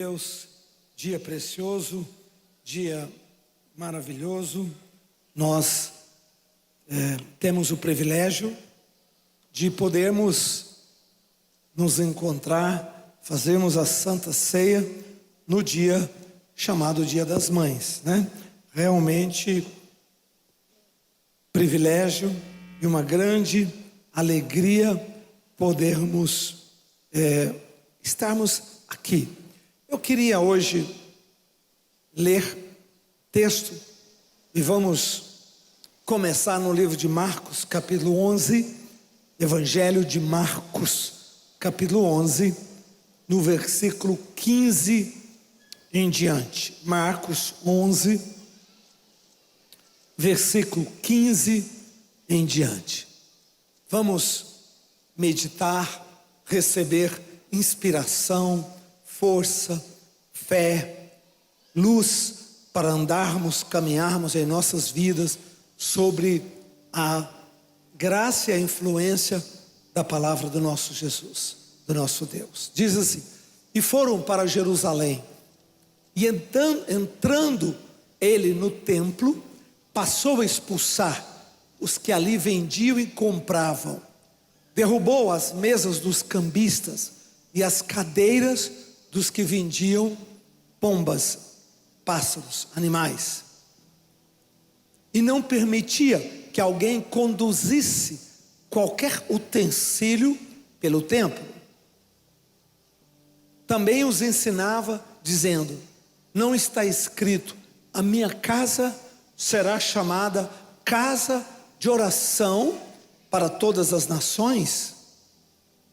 Deus, dia precioso, dia maravilhoso. Nós temos o privilégio de podermos nos encontrar, fazermos a Santa Ceia no dia chamado Dia das Mães, né? Realmente privilégio e uma grande alegria podermos estarmos aqui. Eu queria hoje ler texto e vamos começar no livro de Marcos, capítulo 11, Evangelho de Marcos, capítulo 11, no versículo 15 em diante. Marcos 11, versículo 15 em diante. Vamos meditar, receber inspiração, força, fé, luz para andarmos, caminharmos em nossas vidas sobre a graça e a influência da palavra do nosso Jesus, do nosso Deus. Diz assim: e foram para Jerusalém, e entrando ele no templo, passou a expulsar os que ali vendiam e compravam, derrubou as mesas dos cambistas e as cadeiras dos que vendiam pombas, pássaros, animais, e não permitia que alguém conduzisse qualquer utensílio pelo templo. Também os ensinava, dizendo: não está escrito, a minha casa será chamada casa de oração para todas as nações?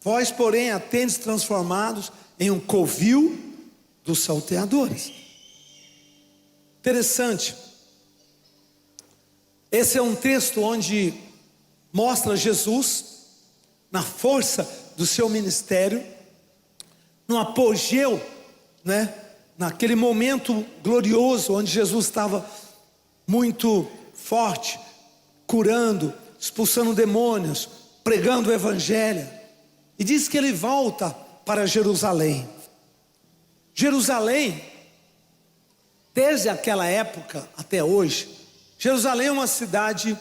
Vós, porém, a tendes transformados em um covil dos salteadores. Interessante. Esse é um texto onde mostra Jesus na força do seu ministério, no apogeu, né? Naquele momento glorioso onde Jesus estava muito forte, curando, expulsando demônios, pregando o evangelho. E diz que ele volta para Jerusalém. Jerusalém, desde aquela época até hoje, Jerusalém é uma cidade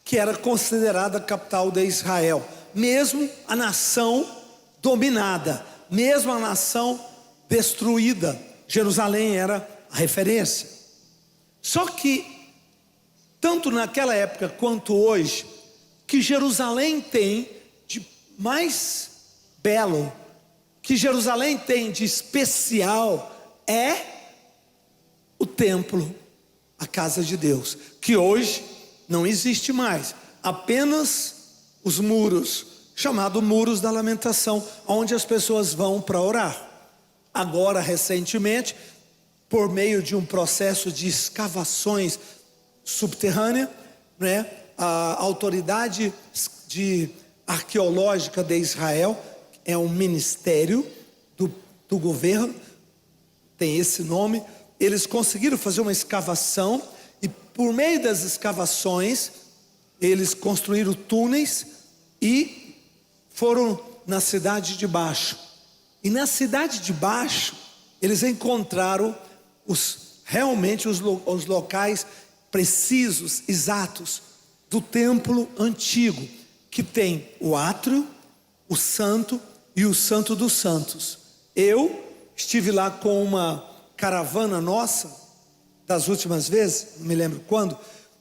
que era considerada a capital de Israel. Mesmo a nação dominada, mesmo a nação destruída, Jerusalém era a referência. Só que, tanto naquela época quanto hoje, que Jerusalém tem de mais belo, que Jerusalém tem de especial, é o templo, a casa de Deus, que hoje não existe mais, apenas os muros, chamados muros da lamentação, onde as pessoas vão para orar. Agora, recentemente, por meio de um processo de escavações subterrânea, né, a autoridade arqueológica de Israel, é um ministério do governo, tem esse nome. Eles conseguiram fazer uma escavação, e por meio das escavações eles construíram túneis e foram na cidade de baixo. E na cidade de baixo eles encontraram realmente os locais precisos, exatos do templo antigo, que tem o átrio, o santo e o santo dos santos. Eu estive lá com uma caravana nossa, das últimas vezes, não me lembro quando,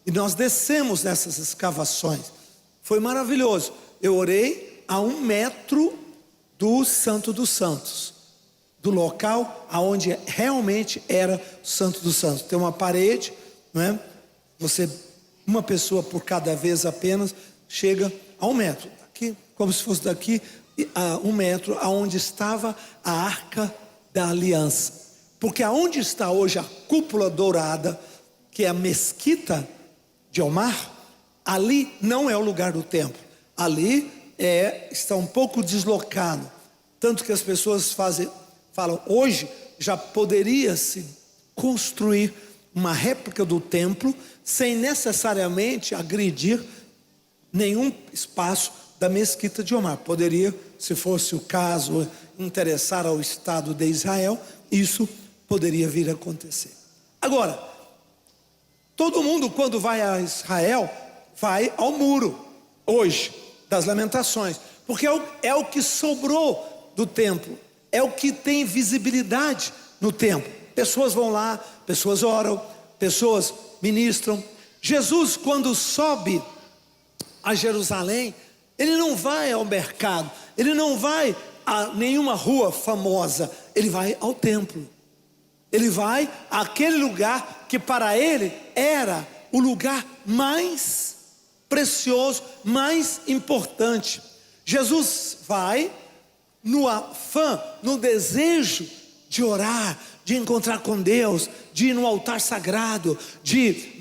e nós descemos nessas escavações. Foi maravilhoso. Eu orei a 1 metro do Santo dos Santos, do local aonde realmente era o Santo dos Santos. Tem uma parede, não é? Uma pessoa por cada vez apenas chega a 1 metro. Aqui, como se fosse daqui a 1 metro, aonde estava a Arca da Aliança. Porque aonde está hoje a cúpula dourada, que é a mesquita de Omar, ali não é o lugar do templo. Ali está um pouco deslocado. Tanto que as pessoas falam, hoje já poderia se construir uma réplica do templo, sem necessariamente agredir nenhum espaço da mesquita de Omar. Poderia, se fosse o caso, interessar ao Estado de Israel, isso poderia vir a acontecer. Agora, todo mundo quando vai a Israel, vai ao muro, hoje, das lamentações, porque é o que sobrou do templo, é o que tem visibilidade no templo. Pessoas vão lá, pessoas oram, pessoas ministram. Jesus, quando sobe a Jerusalém, ele não vai ao mercado, ele não vai a nenhuma rua famosa, ele vai ao templo. Ele vai àquele lugar que para ele era o lugar mais precioso, mais importante. Jesus vai no afã, no desejo de orar, de encontrar com Deus, de ir no altar sagrado, de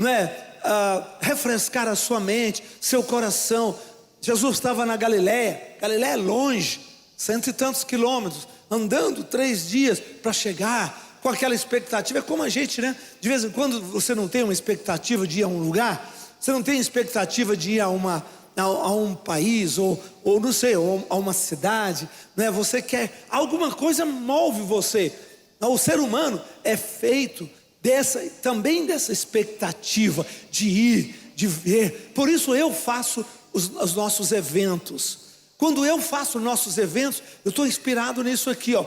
refrescar a sua mente, seu coração. Jesus estava na Galiléia. Galiléia é longe, 100 e tantos quilômetros, andando 3 dias para chegar, com aquela expectativa. É como a gente, né? De vez em quando você não tem uma expectativa de ir a um lugar, você não tem expectativa de ir a um país, ou não sei, ou a uma cidade, né? Você quer, alguma coisa move você. O ser humano é feito também dessa expectativa de ir, de ver. Por isso eu faço os nossos eventos. Quando eu faço nossos eventos, eu estou inspirado nisso aqui, ó.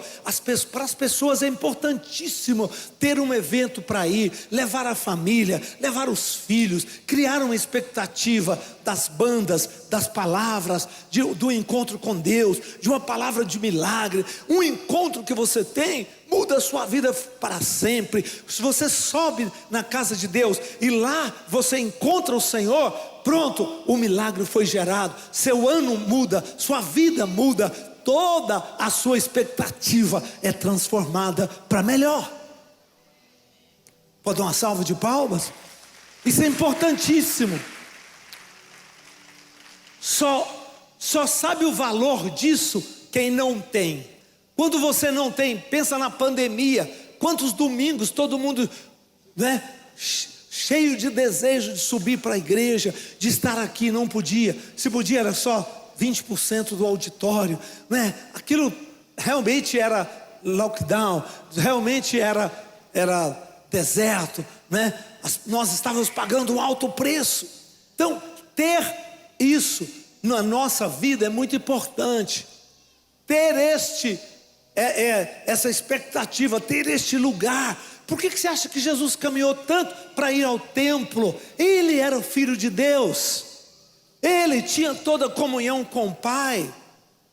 Para as pessoas é importantíssimo ter um evento para ir, levar a família, levar os filhos, criar uma expectativa das bandas, das palavras, do encontro com Deus, de uma palavra de milagre. Um encontro que você tem muda a sua vida para sempre. Se você sobe na casa de Deus e lá você encontra o Senhor, pronto, o milagre foi gerado. Seu ano muda, sua vida muda, toda a sua expectativa é transformada para melhor. Pode dar uma salva de palmas? Isso é importantíssimo. Só sabe o valor disso quem não tem. Quando você não tem, pensa na pandemia. Quantos domingos todo mundo, né, cheio de desejo de subir para a igreja, de estar aqui, não podia. Se podia era só 20% do auditório, né? Aquilo realmente era lockdown, realmente era deserto, né? Nós estávamos pagando um alto preço. Então ter isso na nossa vida é muito importante. Ter essa expectativa, ter este lugar. Por que você acha que Jesus caminhou tanto para ir ao templo? Ele era o Filho de Deus, ele tinha toda a comunhão com o Pai,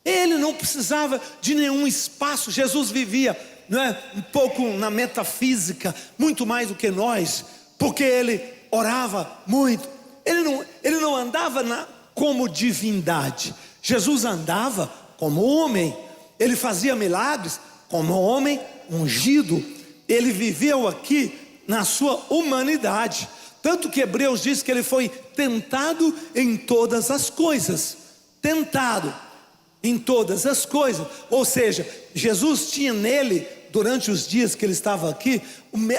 ele não precisava de nenhum espaço. Jesus vivia, não é, um pouco na metafísica, muito mais do que nós, porque ele orava muito. Ele não andava como divindade. Jesus andava como homem. Ele fazia milagres como homem ungido. Ele viveu aqui na sua humanidade. Tanto que Hebreus diz que ele foi tentado em todas as coisas. Tentado em todas as coisas. Ou seja, Jesus tinha nele, durante os dias que ele estava aqui,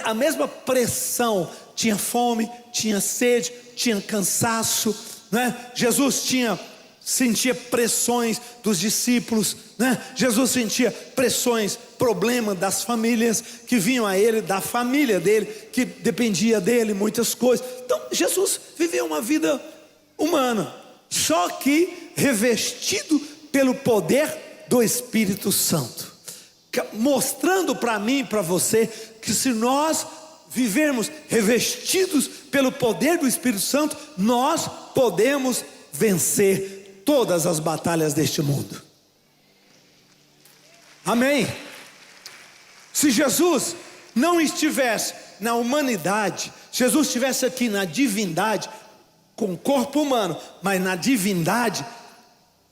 a mesma pressão. Tinha fome, tinha sede, tinha cansaço, né? Jesus sentia pressões dos discípulos, né? Jesus sentia pressões, problemas das famílias que vinham a ele, da família dele, que dependia dele, muitas coisas. Então Jesus viveu uma vida humana, só que revestido pelo poder do Espírito Santo, mostrando para mim e para você que se nós vivermos revestidos pelo poder do Espírito Santo, nós podemos vencer todas as batalhas deste mundo. Amém? Se Jesus não estivesse na humanidade, Jesus estivesse aqui na divindade, com corpo humano, mas na divindade,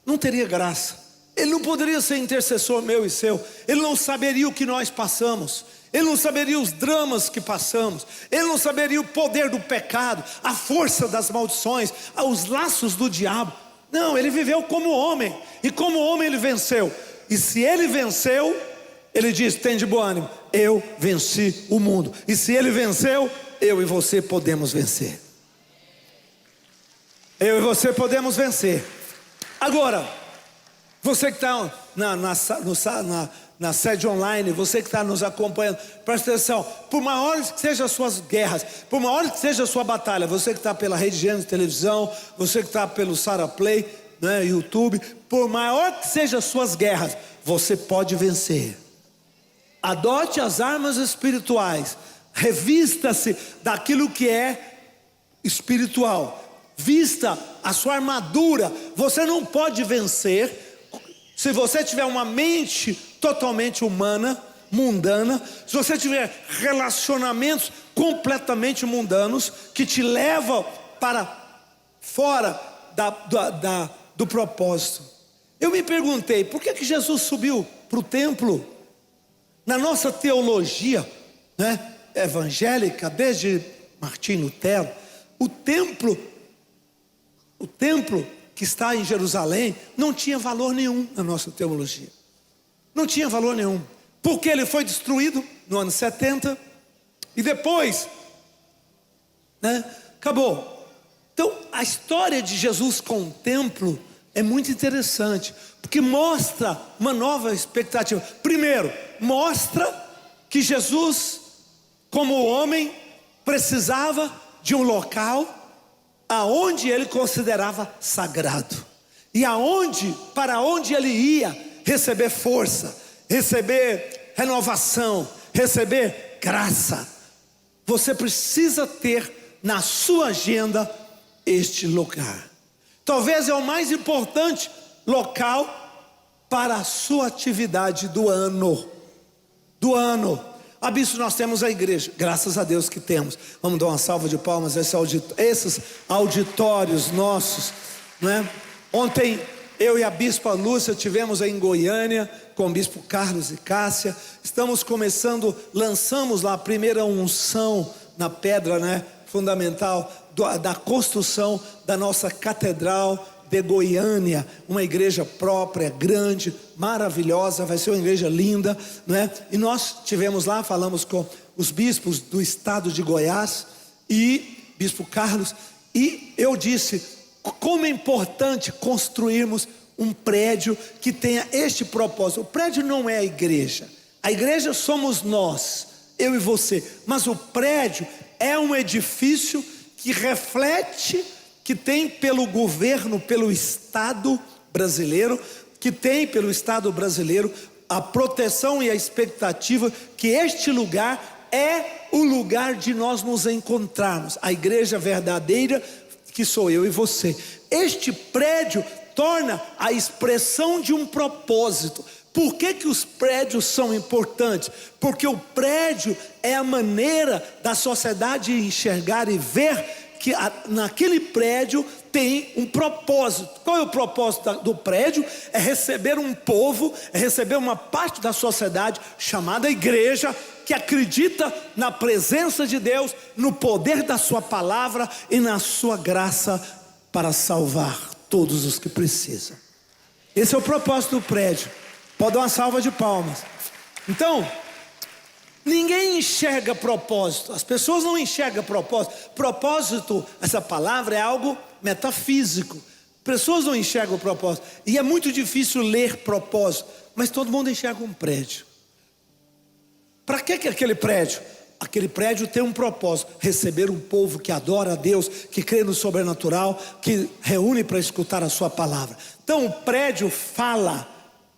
não teria graça. Ele não poderia ser intercessor meu e seu. Ele não saberia o que nós passamos. Ele não saberia os dramas que passamos. Ele não saberia o poder do pecado, a força das maldições, os laços do diabo. Não, ele viveu como homem, e como homem ele venceu. E se ele venceu, ele diz: tem de bom ânimo, eu venci o mundo. E se ele venceu, eu e você podemos vencer. Eu e você podemos vencer. Agora, você que está na sede online, você que está nos acompanhando, presta atenção, por maiores que sejam as suas guerras, por maiores que seja a sua batalha, você que está pela Rede Gênesis Televisão, você que está pelo Sara Play, né, YouTube, por maior que sejam as suas guerras, você pode vencer. Adote as armas espirituais, revista-se daquilo que é espiritual, vista a sua armadura. Você não pode vencer se você tiver uma mente totalmente humana, mundana, se você tiver relacionamentos completamente mundanos, que te levam para fora do propósito. Eu me perguntei, por que Jesus subiu para o templo? Na nossa teologia, né, evangélica, desde Martim Lutero, o templo que está em Jerusalém não tinha valor nenhum na nossa teologia. Não tinha valor nenhum, porque ele foi destruído no ano 70 e depois, né, acabou. Então a história de Jesus com o templo é muito interessante, porque mostra uma nova expectativa. Primeiro, mostra que Jesus, como homem, precisava de um local aonde ele considerava sagrado, e para onde ele ia receber força, receber renovação, receber graça. Você precisa ter na sua agenda este lugar. Talvez é o mais importante local para a sua atividade do ano. Bispo, nós temos a igreja, graças a Deus que temos. Vamos dar uma salva de palmas a esses auditórios nossos, né? Ontem eu e a Bispa Lúcia tivemos aí em Goiânia com o Bispo Carlos e Cássia. Estamos lançamos lá a primeira unção na pedra, né, fundamental da construção da nossa catedral de Goiânia, uma igreja própria, grande, maravilhosa, vai ser uma igreja linda, né? E nós tivemos lá, falamos com os bispos do estado de Goiás e Bispo Carlos, e eu disse como é importante construirmos um prédio que tenha este propósito. O prédio não é a igreja somos nós, eu e você, mas o prédio é um edifício que reflete, que tem pelo governo, pelo Estado brasileiro, a proteção e a expectativa que este lugar é o lugar de nós nos encontrarmos, a igreja verdadeira, que sou eu e você. Este prédio torna a expressão de um propósito. Por que os prédios são importantes? Porque o prédio é a maneira da sociedade enxergar e ver que naquele prédio tem um propósito. Qual é o propósito do prédio? É receber um povo, é receber uma parte da sociedade chamada igreja, que acredita na presença de Deus, no poder da sua palavra e na sua graça para salvar todos os que precisam. Esse é o propósito do prédio. Pode dar uma salva de palmas. Então, ninguém enxerga propósito, as pessoas não enxergam propósito. Propósito, essa palavra é algo metafísico. Pessoas não enxergam propósito, e é muito difícil ler propósito, mas todo mundo enxerga um prédio. Para que aquele prédio? Aquele prédio tem um propósito: receber um povo que adora a Deus, que crê no sobrenatural, que reúne para escutar a sua palavra. Então o prédio fala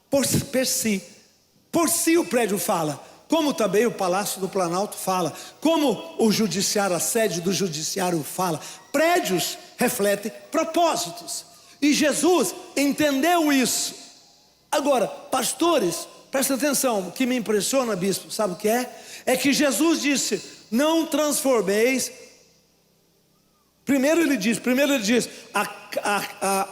por si o prédio fala, como também o Palácio do Planalto fala, como o judiciário, a sede do judiciário fala. Prédios refletem propósitos, e Jesus entendeu isso. Agora, pastores, presta atenção, o que me impressiona, bispo, sabe o que é? É que Jesus disse: não transformeis. Primeiro ele diz,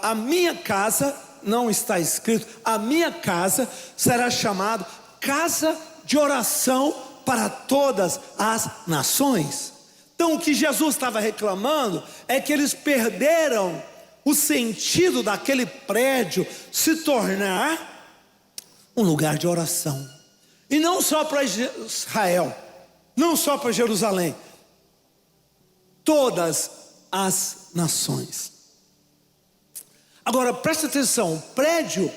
a minha casa, não está escrito, a minha casa será chamada casa de oração para todas as nações. Então o que Jesus estava reclamando é que eles perderam o sentido daquele prédio se tornar um lugar de oração. E não só para Israel, não só para Jerusalém, todas as nações. Agora presta atenção, o prédio,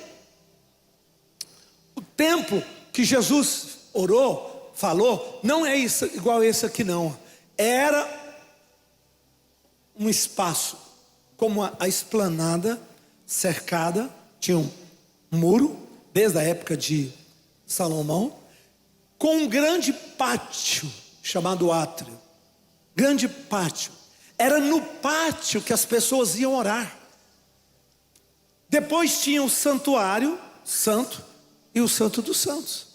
o templo que que Jesus orou, falou, não é isso, igual esse aqui não. Era um espaço como a esplanada cercada, tinha um muro, desde a época de Salomão, com um grande pátio, chamado átrio. Grande pátio. Era no pátio que as pessoas iam orar. Depois tinha o santuário santo e o santo dos santos,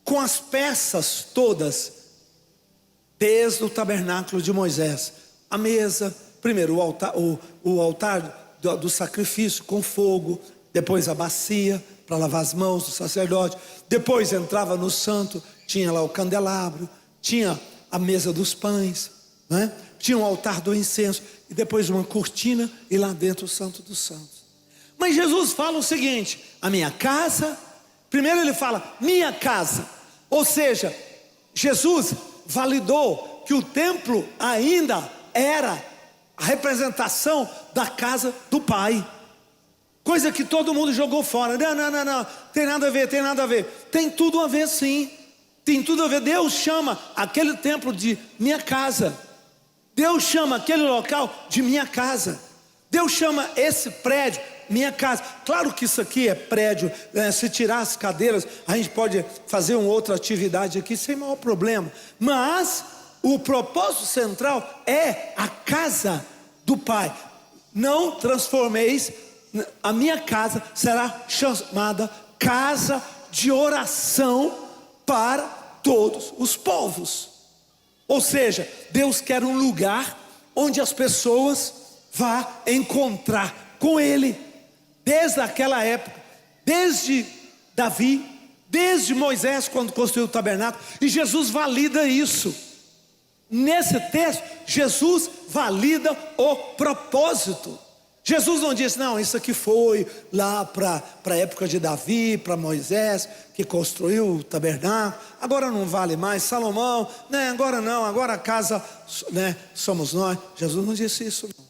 com as peças todas, desde o tabernáculo de Moisés, a mesa, primeiro o altar do sacrifício com fogo, depois a bacia para lavar as mãos do sacerdote, depois entrava no santo, tinha lá o candelabro, tinha a mesa dos pães, né? Tinha o altar do incenso, e depois uma cortina, e lá dentro o santo dos santos. Mas Jesus fala o seguinte: a minha casa, primeiro ele fala minha casa, ou seja, Jesus validou que o templo ainda era a representação da casa do Pai, coisa que todo mundo jogou fora. Não, tem nada a ver, tem nada a ver. Tem tudo a ver sim, tem tudo a ver. Deus chama aquele templo de minha casa, Deus chama aquele local de minha casa, Deus chama esse prédio minha casa. Claro que isso aqui é prédio, se tirar as cadeiras, a gente pode fazer uma outra atividade aqui sem maior problema, mas o propósito central é a casa do Pai. Não transformeis, a minha casa será chamada casa de oração para todos os povos. Ou seja, Deus quer um lugar onde as pessoas vão encontrar com Ele. Desde aquela época, desde Davi, desde Moisés quando construiu o tabernáculo, e Jesus valida isso. Nesse texto, Jesus valida o propósito. Jesus não disse, não, isso aqui foi lá para a época de Davi, para Moisés, que construiu o tabernáculo, agora não vale mais, Salomão, né, agora não, agora a casa, né, somos nós. Jesus não disse isso não.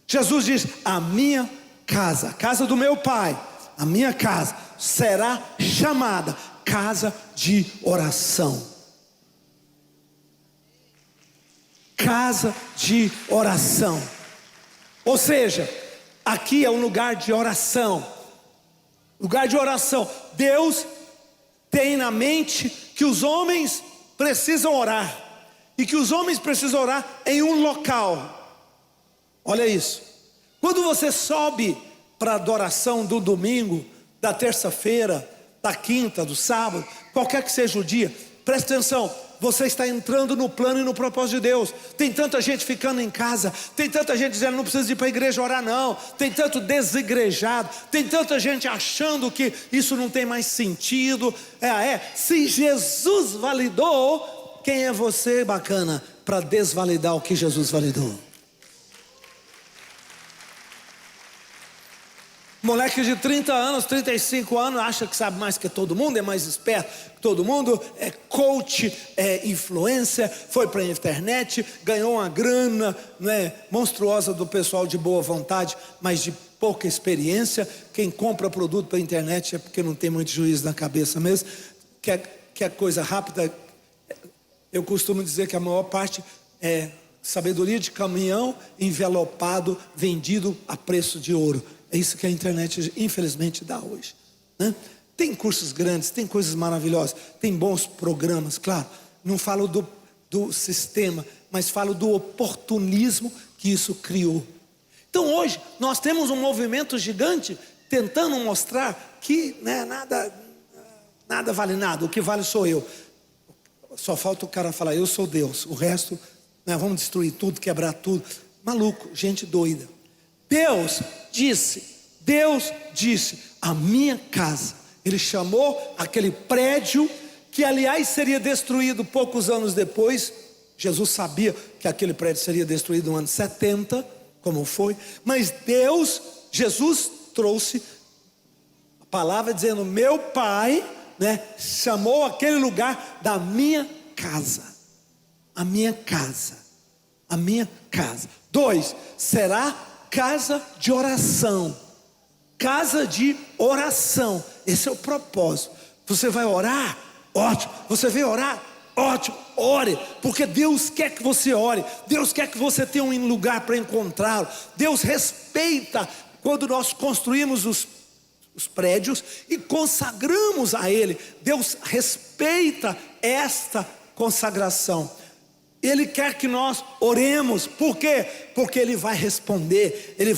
Jesus diz, a minha casa, a casa do meu Pai, a minha casa será chamada casa de oração. Casa de oração. Ou seja, aqui é um lugar de oração. Lugar de oração. Deus tem na mente que os homens precisam orar, e que os homens precisam orar em um local. Olha isso. Quando você sobe para a adoração do domingo, da terça-feira, da quinta, do sábado, qualquer que seja o dia, preste atenção, você está entrando no plano e no propósito de Deus. Tem tanta gente ficando em casa, tem tanta gente dizendo não precisa ir para a igreja orar não, tem tanto desigrejado, tem tanta gente achando que isso não tem mais sentido. Se Jesus validou, quem é você, bacana, para desvalidar o que Jesus validou? Moleque de 30 anos, 35 anos, acha que sabe mais que todo mundo, é mais esperto que todo mundo, é coach, é influencer, foi para a internet, ganhou uma grana, né, monstruosa do pessoal de boa vontade, mas de pouca experiência. Quem compra produto para a internet é porque não tem muito juízo na cabeça mesmo, quer coisa rápida. Eu costumo dizer que a maior parte é sabedoria de caminhão envelopado, vendido a preço de ouro. É isso que a internet infelizmente dá hoje, né? Tem cursos grandes, tem coisas maravilhosas, tem bons programas, claro. Não falo do sistema, mas falo do oportunismo que isso criou. Então hoje nós temos um movimento gigante tentando mostrar que, né, nada vale nada, o que vale sou eu. Só falta o cara falar, eu sou Deus, o resto, né, vamos destruir tudo, quebrar tudo. Maluco, gente doida. Deus disse, a minha casa. Ele chamou aquele prédio, que aliás seria destruído poucos anos depois. Jesus sabia que aquele prédio seria destruído no ano 70, como foi. Mas Jesus trouxe a palavra dizendo, meu Pai, né, chamou aquele lugar da minha casa. A minha casa. A minha casa. 2, será casa de oração. Casa de oração. Esse é o propósito. Você vai orar Ótimo. Você veio orar? Ótimo, ore, porque Deus quer que você ore. Deus quer que você tenha um lugar para encontrá-lo. Deus respeita quando nós construímos os prédios e consagramos a Ele. Deus respeita esta consagração. Ele quer que nós oremos. Por quê? Porque Ele vai responder, Ele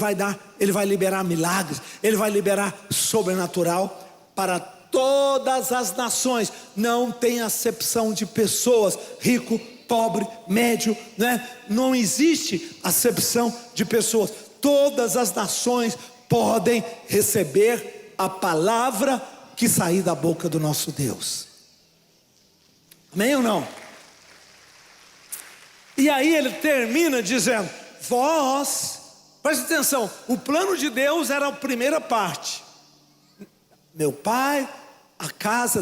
vai liberar milagres, Ele vai liberar sobrenatural para todas as nações. Não tem acepção de pessoas, rico, pobre, médio, né? Não existe acepção de pessoas. Todas as nações podem receber a palavra que sair da boca do nosso Deus. Amém ou não? E aí ele termina dizendo: vós, preste atenção, o plano de Deus era a primeira parte. Meu pai, a casa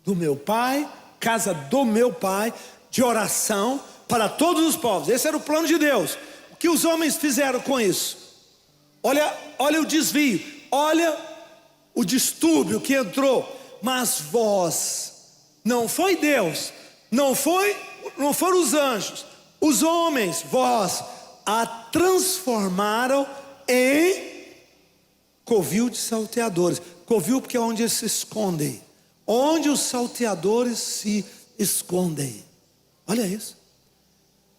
do meu pai, casa do meu pai, de oração para todos os povos. Esse era o plano de Deus. O que os homens fizeram com isso? Olha o desvio, olha o distúrbio que entrou. Mas vós, não foi Deus, não foram os anjos, os homens, vós a transformaram em covil de salteadores. Covil porque é onde eles se escondem, onde os salteadores se escondem. Olha isso.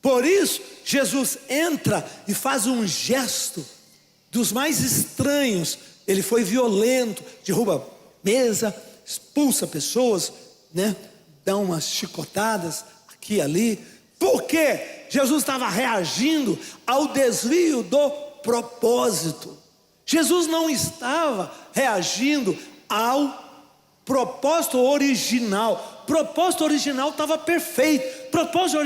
Por isso Jesus entra e faz um gesto dos mais estranhos. Ele foi violento, derruba mesa, expulsa pessoas, né? Dá umas chicotadas aqui e ali. Por quê? Jesus estava reagindo ao desvio do propósito. Jesus não estava reagindo ao propósito original. O propósito original estava perfeito. O propósito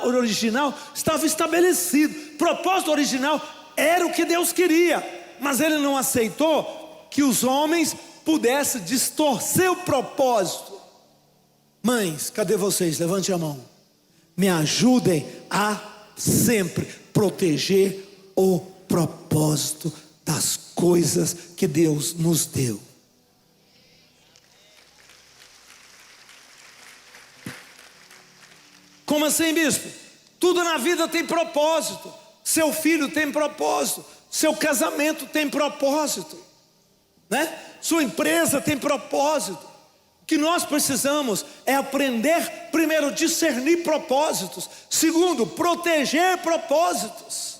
original estava estabelecido. O propósito original era o que Deus queria. Mas Ele não aceitou que os homens pudessem distorcer o propósito. Mães, cadê vocês? Levante a mão. Me ajudem a sempre proteger o propósito das coisas que Deus nos deu. Como assim, bispo? Tudo na vida tem propósito. Seu filho tem propósito, seu casamento tem propósito, né? Sua empresa tem propósito. O que nós precisamos é aprender, primeiro, discernir propósitos. Segundo, proteger propósitos.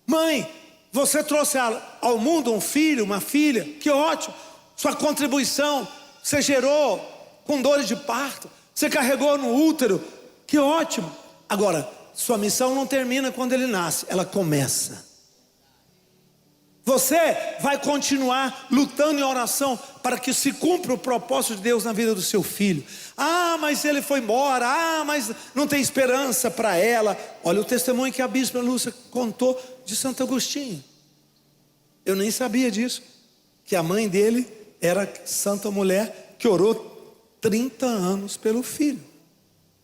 Mãe, você trouxe ao mundo um filho, uma filha, que ótimo. Sua contribuição, você gerou com dores de parto, você carregou no útero, que ótimo. Agora, sua missão não termina quando ele nasce, ela começa. Você vai continuar lutando em oração para que se cumpra o propósito de Deus na vida do seu filho. Ah, mas ele foi embora. Ah, mas não tem esperança para ela. Olha o testemunho que a bispa Lúcia contou de Santo Agostinho. Eu nem sabia disso, que a mãe dele era santa mulher que orou 30 anos pelo filho.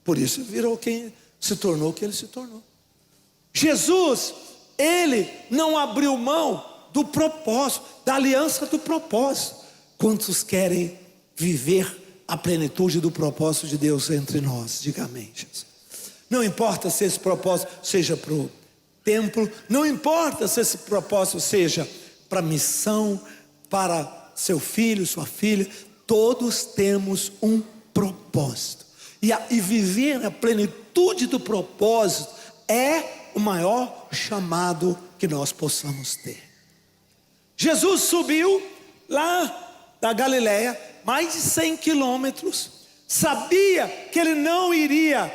Por isso virou quem se tornou o que ele se tornou. Jesus, ele não abriu mão do propósito, da aliança do propósito. Quantos querem viver a plenitude do propósito de Deus entre nós? Diga amém, Jesus. Não importa se esse propósito seja para o templo, não importa se esse propósito seja para missão, para seu filho, sua filha, todos temos um propósito. E viver a plenitude do propósito é o maior chamado que nós possamos ter. Jesus subiu lá da Galileia, mais de 100 quilômetros, sabia que ele não iria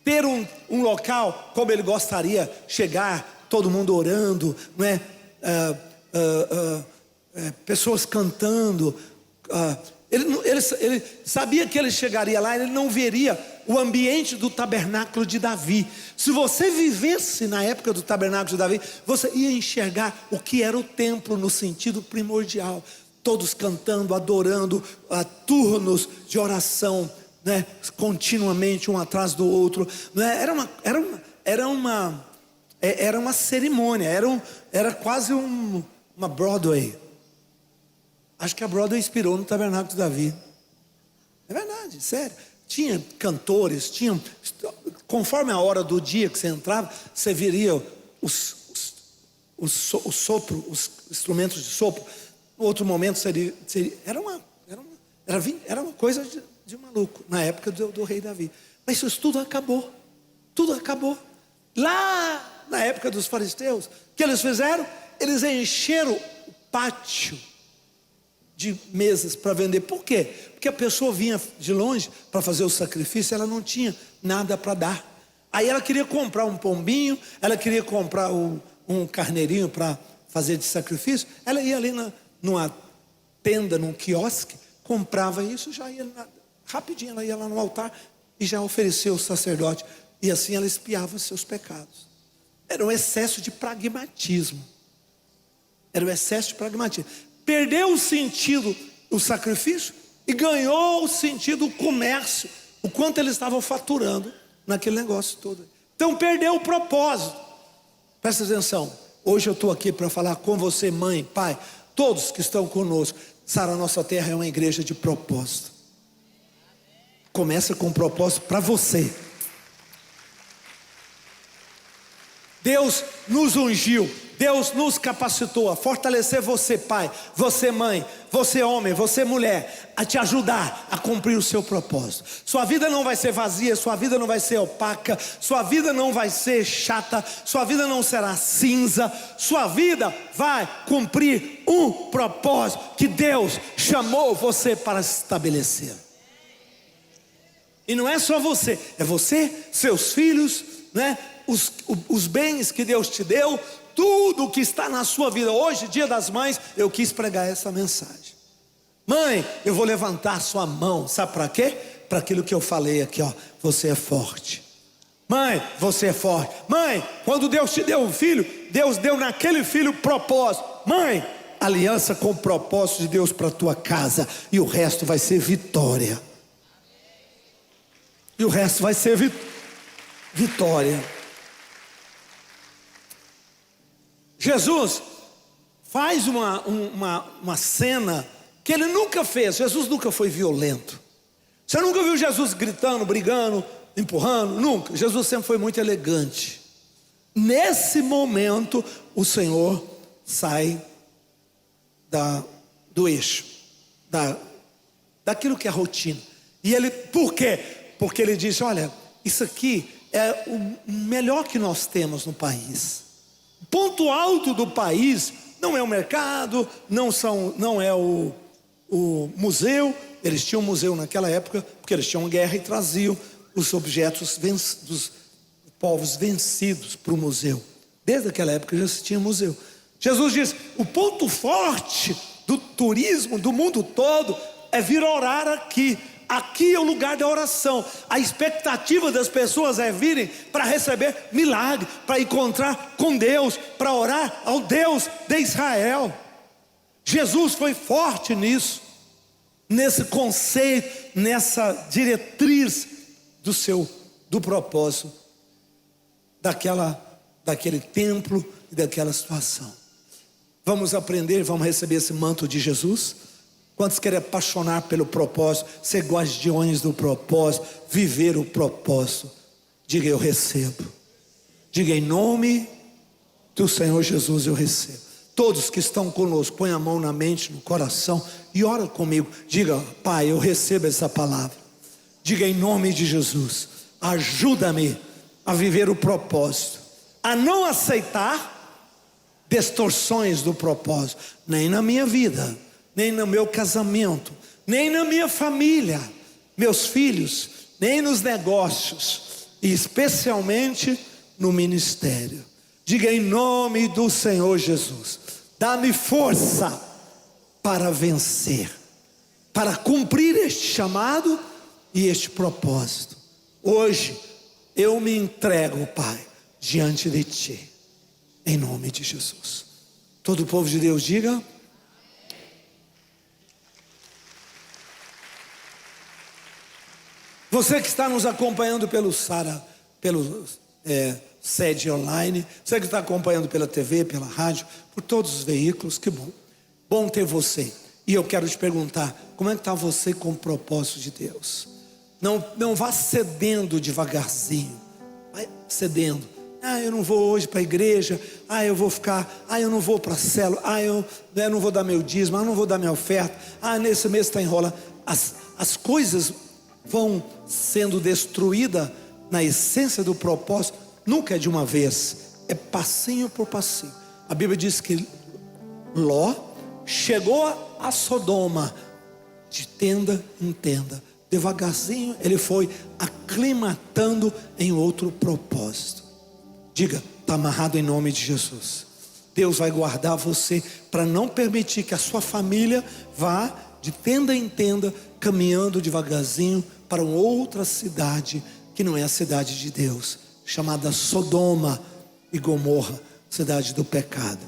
ter um local como ele gostaria, chegar, todo mundo orando, não é? Pessoas cantando. Ele sabia que ele chegaria lá, ele não veria o ambiente do tabernáculo de Davi. Se você vivesse na época do tabernáculo de Davi, você ia enxergar o que era o templo no sentido primordial. Todos cantando, adorando, turnos de oração, né? Continuamente um atrás do outro, né? Era uma cerimônia, era quase uma Broadway. Acho que a Broadway inspirou no tabernáculo de Davi. É verdade, sério. Tinha cantores, conforme a hora do dia que você entrava, você viria o sopro, os instrumentos de sopro. No outro momento era uma coisa de maluco, na época do rei Davi. Mas isso tudo acabou. Tudo acabou. Lá na época dos fariseus, o que eles fizeram? Eles encheram o pátio de mesas para vender. Por quê? Porque a pessoa vinha de longe para fazer o sacrifício, ela não tinha nada para dar. Aí ela queria comprar um pombinho, ela queria comprar um carneirinho para fazer de sacrifício. Ela ia ali numa tenda, num quiosque, comprava isso, já ia rapidinho, ela ia lá no altar e já oferecia ao sacerdote. E assim ela expiava os seus pecados. Era um excesso de pragmatismo. Perdeu o sentido o sacrifício e ganhou o sentido o comércio, o quanto eles estavam faturando naquele negócio todo. Então perdeu o propósito. Presta atenção, hoje eu estou aqui para falar com você, mãe, pai, todos que estão conosco. Sara Nossa Terra é uma igreja de propósito. Começa com um propósito para você. Deus nos ungiu, Deus nos capacitou a fortalecer você, pai, você, mãe, você, homem, você, mulher, a te ajudar a cumprir o seu propósito. Sua vida não vai ser vazia, sua vida não vai ser opaca, sua vida não vai ser chata, sua vida não será cinza, sua vida vai cumprir um propósito que Deus chamou você para estabelecer. E não é só você, é você, seus filhos, né? Os bens que Deus te deu, tudo que está na sua vida. Hoje, dia das mães, eu quis pregar essa mensagem. Mãe, eu vou levantar sua mão, sabe para quê? Para aquilo que eu falei aqui, ó. Você é forte. Mãe, você é forte. Mãe, quando Deus te deu um filho, Deus deu naquele filho propósito. Mãe, aliança com o propósito de Deus para a tua casa, e o resto vai ser vitória. E o resto vai ser vitória. Jesus faz uma cena que ele nunca fez. Jesus nunca foi violento. Você nunca viu Jesus gritando, brigando, empurrando? Nunca. Jesus sempre foi muito elegante. Nesse momento, o Senhor sai do eixo, daquilo que é rotina. E ele, por quê? Porque ele diz: olha, isso aqui é o melhor que nós temos no país. O ponto alto do país não é o mercado, não é o museu. Eles tinham um museu naquela época, porque eles tinham guerra e traziam os objetos dos povos vencidos para o museu. Desde aquela época já se tinha museu. Jesus diz: o ponto forte do turismo do mundo todo é vir orar aqui. Aqui é o lugar da oração. A expectativa das pessoas é virem para receber milagre, para encontrar com Deus, para orar ao Deus de Israel. Jesus foi forte nisso, nesse conceito, nessa diretriz do propósito daquele templo e daquela situação. Vamos aprender, vamos receber esse manto de Jesus. Quantos querem apaixonar pelo propósito, ser guardiões do propósito, viver o propósito? Diga: eu recebo. Diga: em nome do Senhor Jesus eu recebo. Todos que estão conosco, põe a mão na mente, no coração e ora comigo. Diga: Pai, eu recebo essa palavra. Diga: em nome de Jesus, ajuda-me a viver o propósito, a não aceitar distorções do propósito, nem na minha vida, nem no meu casamento, nem na minha família, meus filhos, nem nos negócios, e especialmente no ministério. Diga: em nome do Senhor Jesus, dá-me força para vencer, para cumprir este chamado e este propósito. Hoje eu me entrego, Pai, diante de Ti, em nome de Jesus. Todo o povo de Deus diga: você que está nos acompanhando pelo sede online, você que está acompanhando pela TV, pela rádio, por todos os veículos, que bom. Bom ter você. E eu quero te perguntar, como é que está você com o propósito de Deus? Não vá cedendo devagarzinho, vai cedendo. Eu não vou hoje para a igreja, eu vou ficar, eu não vou para a célula, eu não vou dar meu dízimo, eu não vou dar minha oferta, nesse mês está enrolando. As coisas vão sendo destruídas na essência do propósito, nunca é de uma vez, é passinho por passinho. A Bíblia diz que Ló chegou a Sodoma de tenda em tenda, devagarzinho ele foi aclimatando em outro propósito. Diga, está amarrado em nome de Jesus. Deus vai guardar você para não permitir que a sua família vá de tenda em tenda, caminhando devagarzinho para uma outra cidade que não é a cidade de Deus, chamada Sodoma e Gomorra, cidade do pecado.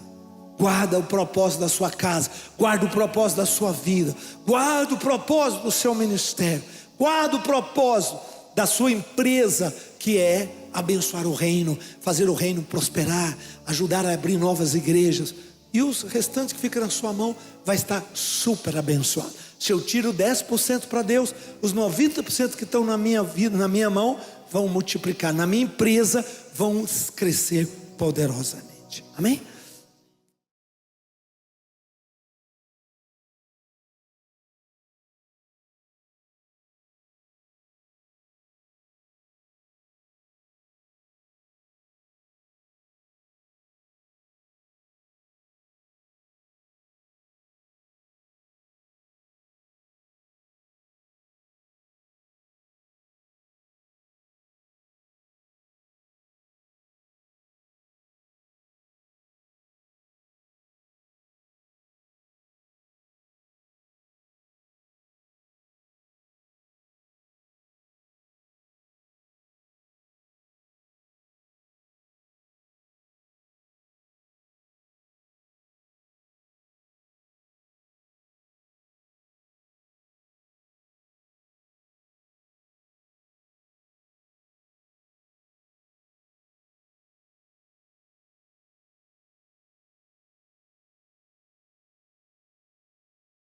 Guarda o propósito da sua casa, guarda o propósito da sua vida, guarda o propósito do seu ministério, guarda o propósito da sua empresa, que é abençoar o reino, fazer o reino prosperar, ajudar a abrir novas igrejas. E os restantes que ficam na sua mão vai estar super abençoado. Se eu tiro 10% para Deus, os 90% que estão na minha vida, na minha mão, vão multiplicar. Na minha empresa, vão crescer poderosamente. Amém?